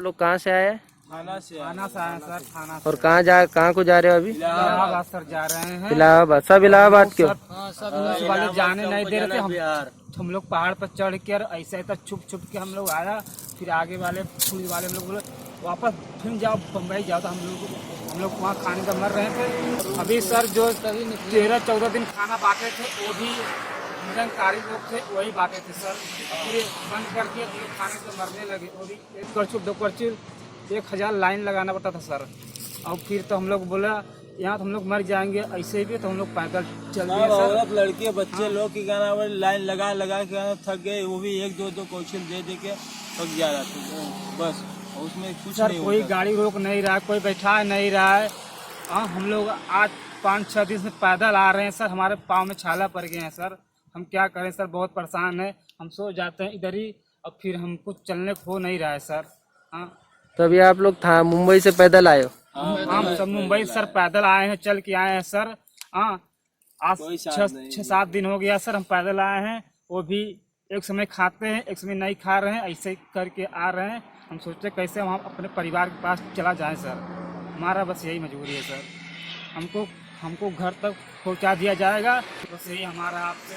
लोग कहाँ से आए हैं? थाना से आए हैं सर, थाना से। और कहाँ को जा रहे हो अभी? इलाहाबाद सर जा रहे हैं। इलाहाबाद? सब इलाहाबाद क्यों? सब पुलिस वाले जाने नहीं दे रहे थे। हम लोग पहाड़ पर चढ़ के ऐसा ऐसा छुप के हम लोग आया। फिर आगे वाले पुलिस वाले हम लोग बोले वापस फिर जाओ बम्बई जाओ। तो हम लोग वहाँ खाने का मर रहे थे। अभी सर जो 13-14 दिन खाना बांटे थे वो भी निरंकारी लोग थे, वही बांटे थे सर। फिर बंद करके खाने से मरने लगे। वो भी 1 करछुल 2 करछुल 1000 लाइन लगाना पड़ता था सर। और फिर तो हम लोग बोला यहाँ तो हम लोग मर जाएंगे ऐसे भी, तो हम लोग पैदल चल दिए सर। औरत लड़के बच्चे लोग की गाना लाइन लगा के थक गए। वो भी 1-2 क्वेश्चन दे के थक जा रहा था बस। उसमें कुछ सर नहीं कोई होता। गाड़ी रोक नहीं रहा है, कोई बैठा नहीं रहा है। हम लोग आज 5-6 दिन से पैदल आ रहे हैं सर। हमारे पाँव में छाला पड़ गए हैं सर। हम क्या करें सर, बहुत परेशान है। हम सो जाते हैं इधर ही और फिर हमको चलने को हो नहीं रहा है सर। तो अभी आप लोग था मुंबई से पैदल आए हो? हम सब मुंबई सर पैदल आए हैं, चल के आए हैं सर। आज 6-7 दिन हो गया सर हम पैदल आए हैं। वो भी एक समय खाते हैं, एक समय नहीं खा रहे हैं, ऐसे करके आ रहे हैं। हम सोचते कैसे हम अपने परिवार के पास चला जाएं सर। हमारा बस यही मजबूरी है सर। हमको घर तक पहुंचा दिया जाएगा, बस यही हमारा आपसे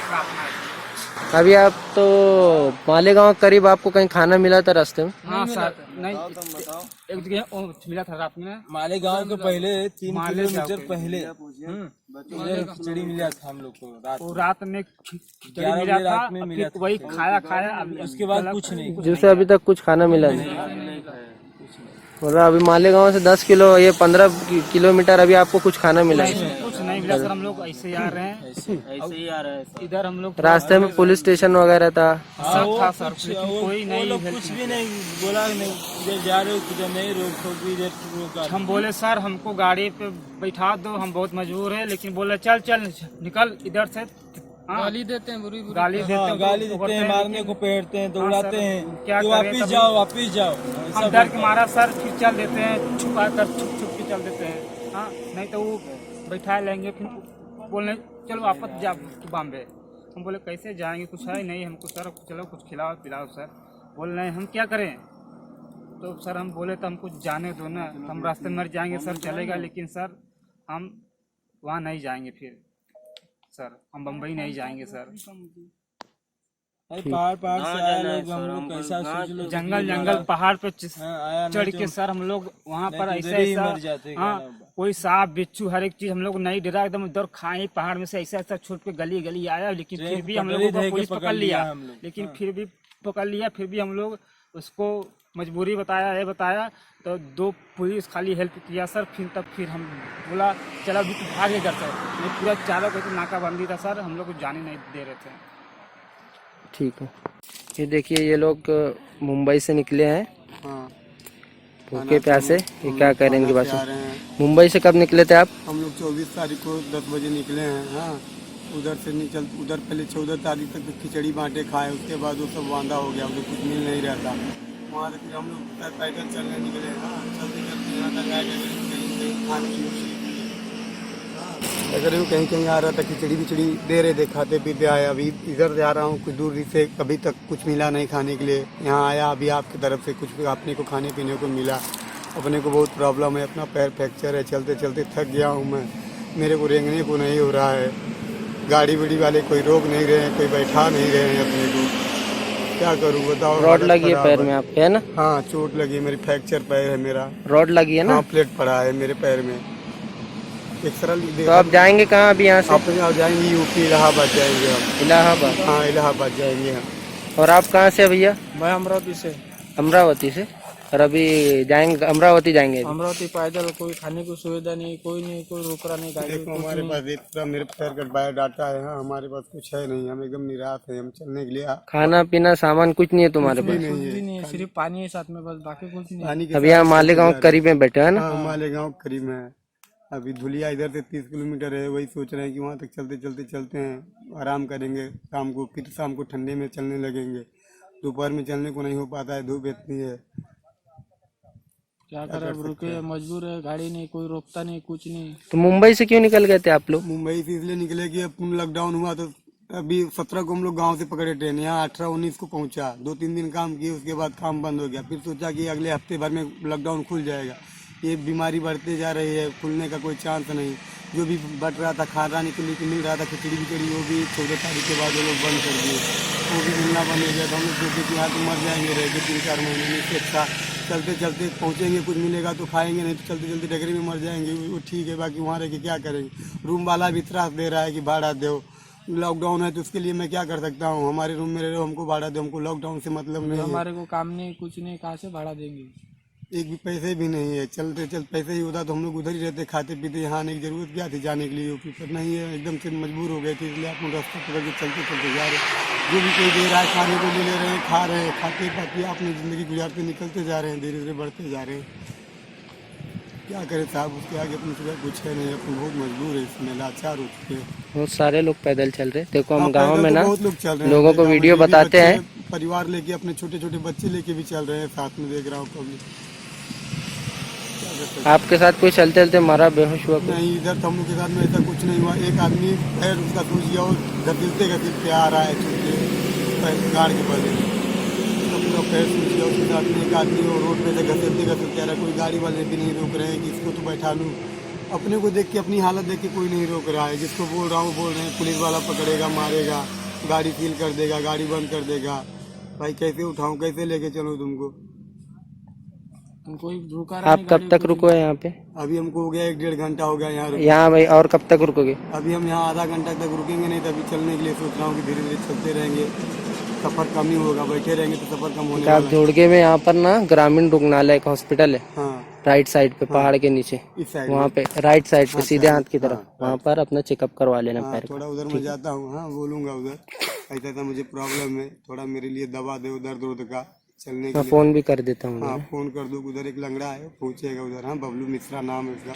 प्रार्थना है। अभी आप तो मालेगांव करीब आपको कहीं खाना मिला था रास्ते में? हाँ सर, नहीं एक जगह मिला था रात में। मालेगांव के पहले 3 किलोमीटर पहले खिचड़ी मिला था हम लोग को रात में खिचड़ी मिला था। फिर वही खाया उसके बाद कुछ नहीं। जिससे अभी तक कुछ खाना मिला नहीं। मतलब अभी मालेगांव से 10 किलो ये 15 किलोमीटर अभी आपको कुछ खाना मिला है? कुछ नहीं मिला सर। हम लोग ऐसे ही आ रहे हैं, ऐसे ही आ रहे हैं इधर। हम लोग रास्ते में पुलिस स्टेशन वगैरह था? सब था सर, लेकिन कोई नहीं कुछ भी नहीं बोला। नहीं इधर जा रहे हो किधर नहीं रोक इधर रोका। हम बोले सर हमको गाड़ी पे बैठा दो, हम बहुत मजबूर है। लेकिन बोले चल निकल इधर से। गाली देते हैं, बुरी गाली देते हैं, मारने को पेड़ते हैं, दौड़ाते हैं। क्या वापिस जाओ। हम डर के मारा सर फिर चल देते हैं, छुपा कर छुप के चल देते हैं। नहीं तो वो बैठा लेंगे, फिर बोलने चलो वापस जा बॉम्बे। हम बोले कैसे जाएंगे, कुछ है नहीं हमको सर। चलो कुछ खिलाओ पिलाओ सर। बोल रहे हैं हम क्या करें। तो सर हम बोले तो हमको जाने दो ना, हम रास्ते में मर जाएंगे सर। चलेगा, लेकिन सर हम वहाँ नहीं जाएंगे फिर सर। हम बम्बई नहीं जाएंगे सर। पहाड़ से आए लोग हम लोग कैसा सोच लो। जंगल पहाड़ पे चढ़ के सर हम लोग वहाँ पर ऐसा कोई सांप बिच्छू हर एक चीज हम लोग नहीं डरा। एकदम उधर खाए पहाड़ में से ऐसा छूट के गली आया। लेकिन फिर भी हम लोग को पुलिस पकड़ लिया। लेकिन फिर भी पकड़ लिया, फिर भी हम लोग उसको मजबूरी बताया, ये बताया। तो 2 पुलिस खाली हेल्प किया सर। फिर हम बोला चला भी तो भागे घर से। पूरा चारों को नाकाबंदी था सर, हम लोग को जाने नहीं दे रहे थे। ठीक है। ये देखिए ये लोग मुंबई से निकले हैं भूखे प्यासे। ये क्या कह रहे हैं इनके पास? मुंबई से कब निकले थे आप? हम लोग 24 तारीख को 10 बजे निकले हैं। उधर से उधर पहले 14 तारीख तक खिचड़ी बांटे खाए। उसके बाद वो सब वांदा हो गया, उधर कुछ मिल नहीं रहा था। वहाँ से फिर हम लोग पैदल चलने निकले। चलते यहाँ तक आए कहीं खाने अगर कहीं आ रहा था। खिचड़ी दे रहे थे, खाते पीते आया। अभी इधर जा रहा हूँ कुछ दूर से, कभी तक कुछ मिला नहीं खाने के लिए। यहाँ आया अभी आपकी तरफ से कुछ अपने को खाने पीने को मिला। अपने को बहुत प्रॉब्लम है, अपना पैर फ्रैक्चर है, चलते चलते थक गया हूँ मैं। मेरे को रेंगने को नहीं हो रहा है। गाड़ी वाले कोई रोक नहीं रहे हैं, कोई बैठा नहीं रहे हैं अपने को। क्या करूँ बताओ। रॉड लगी है पैर में आपके, है ना? हाँ चोट लगी है, मेरी फ्रैक्चर पैर है मेरा। रॉड लगी है ना? हाँ प्लेट पड़ा है मेरे पैर में। एक्सरा तो आप जाएंगे कहाँ अभी यहाँ से? आप जाएंगे यूपी इलाहाबाद जाएंगे हम। इलाहाबाद? हाँ इलाहाबाद जाएंगे हम। और आप कहाँ से भैया? मैं अमरावती से। अमरावती से? और अभी जाएंगे अमरावती जाएंगे? अमरावती पैदल, कोई खाने की सुविधा नहीं, कोई रोक रहा नहीं गाड़ी। देखो हमारे पास इतना मेरे पैर का बायोडाटा है। हमारे पास कुछ है नहीं, हम एकदम निराश है। हम चलने के लिए खाना पीना सामान कुछ नहीं है तुम्हारे पास? नहीं है, सिर्फ पानी है साथ में, बस बाकी कुछ नहीं। अभी यहाँ मालेगांव करीब में बैठे है ना? मालेगांव करीब में है। अभी धुलिया इधर से 30 किलोमीटर है। वही सोच रहे हैं कि वहाँ तक चलते हैं, आराम करेंगे शाम को। फिर शाम को ठंडे में चलने लगेंगे। दोपहर में चलने को नहीं हो पाता है, धूप इतनी है। क्या करें, रुके मजबूर है। गाड़ी नहीं, कोई रोकता नहीं, कुछ नहीं। तो मुंबई से क्यों निकल गए थे आप लोग? मुंबई से इसलिए निकले कि अब लॉकडाउन हुआ तो अभी 17 को हम लोग गांव से पकड़े ट्रेन, यहाँ 18-19 को पहुंचा, 2-3 दिन काम किए, उसके बाद काम बंद हो गया। फिर सोचा कि अगले हफ्ते भर में लॉकडाउन खुल जाएगा। ये बीमारी बढ़ते जा रही है, खुलने का कोई चांस नहीं। जो भी बढ़ रहा था, खाना निकल के मिल रहा था, खिचड़ी बिचड़ी, वो भी 14 तारीख के बाद वो लोग बंद कर दिए, वो भी मिलना बंद हो गया। तो हम लोग सोचे कि यहाँ तो मर जाएंगे रह के 3-4 महीने में, इससे अच्छा चलते चलते पहुँचेंगे, कुछ मिलेगा तो खाएंगे, नहीं तो चलते चलते डगरी में मर जाएंगे, वो ठीक है। बाकी वहाँ रह के क्या करेंगे। रूम वाला भी त्रास दे रहा है कि भाड़ा दो, लॉकडाउन है तो उसके लिए मैं क्या कर सकता हूँ। हमारे रूम में रह रहे हो, हमको भाड़ा दो, हमको लॉकडाउन से मतलब नहीं है। हमारे को काम नहीं, कुछ नहीं, कहाँ से भाड़ा देंगे। एक भी पैसे भी नहीं है। चलते चलते पैसे ही होता तो हम लोग उधर ही रहते, खाते पीते। यहाँ आने की जरूरत क्या थी जाने के लिए, यूपी पर नहीं है, एकदम से मजबूर हो गए थे, इसलिए आप रास्ता पकड़ के चलते चलते जा रहे हैं। जो भी कोई दे रहा है खाने को ले ले रहे हैं, खा रहे हैं, खाते पाते अपनी ज़िंदगी गुजारते निकलते जा रहे हैं, धीरे धीरे बढ़ते जा रहे हैं। क्या करें साहब, उसके आगे अपने सुबह कुछ है नहीं, अपन बहुत मजबूर है, इसमें लाचार हो चुके हैं। बहुत सारे लोग पैदल चल रहे। देखो हम हाँ, गांव पैदल में तो ना बहुत लोग चल रहे हैं, लोगों को गाँव में वीडियो ये भी बताते बच्चे, हैं, परिवार लेके अपने छोटे छोटे बच्चे लेके भी चल रहे हैं साथ में, देख रहा हूँ पब्लिक। आपके साथ कोई चलते चलते मरा, बेहोश हुआ कोई? नहीं, इधर तो हम लोग के साथ में ऐसा कुछ नहीं हुआ। एक आदमी पैर उसका सूझ गया और घसीटते घसीटते आ रहा है, गाड़ के पहले अपना पैर सूझ गया। उसके साथ में एक आदमी और रोड पे से घसीटते घसीटते आ रहा है। कोई गाड़ी वाले भी नहीं रोक रहे हैं कि इसको तो बैठा लूँ। अपने को देख के, अपनी हालत देख के कोई नहीं रोक रहा है। जिसको बोल रहा हूँ बोल रहे हैं, पुलिस वाला पकड़ेगा, मारेगा, गाड़ी सील कर देगा, गाड़ी बंद कर देगा। भाई कैसे उठाऊँ, कैसे लेके चलूँ तुमको। कोई रुका आप कब तक रुको है यहाँ पे? अभी हमको हो गया 1-1.5 घंटा हो गया यहाँ रुके। यहाँ भाई, और कब तक रुकोगे? अभी हम यहाँ आधा घंटा तक रुकेंगे, नहीं तो अभी चलने के लिए सोच रहा हूँ कि धीरे धीरे चलते रहेंगे, सफर कम ही होगा। बैठे रहेंगे तो सफर कम होने आप वाला है। जोड़गे में यहाँ पर ना ग्रामीण रुग्णालय का हॉस्पिटल है, हाँ, राइट साइड पे, पहाड़ के नीचे, इस साइड वहाँ में। पे राइट साइड पे, हाँ, सीधे हाथ की हाँ, तरफ, वहाँ पर अपना चेकअप करवा लेना हाँ, पैर थोड़ा का। उधर मैं जाता हूँ। हाँ, बोलूँगा उधर ऐसा ऐसा मुझे प्रॉब्लम है, थोड़ा मेरे लिए दवा दो दर्द उर्द का चलने के मैं लिए। फोन भी कर देता हूँ। हाँ, फोन कर दो। उधर एक लंगड़ा है, पहुँचेगा उधर। हाँ, बबलू मिश्रा नाम है उसका।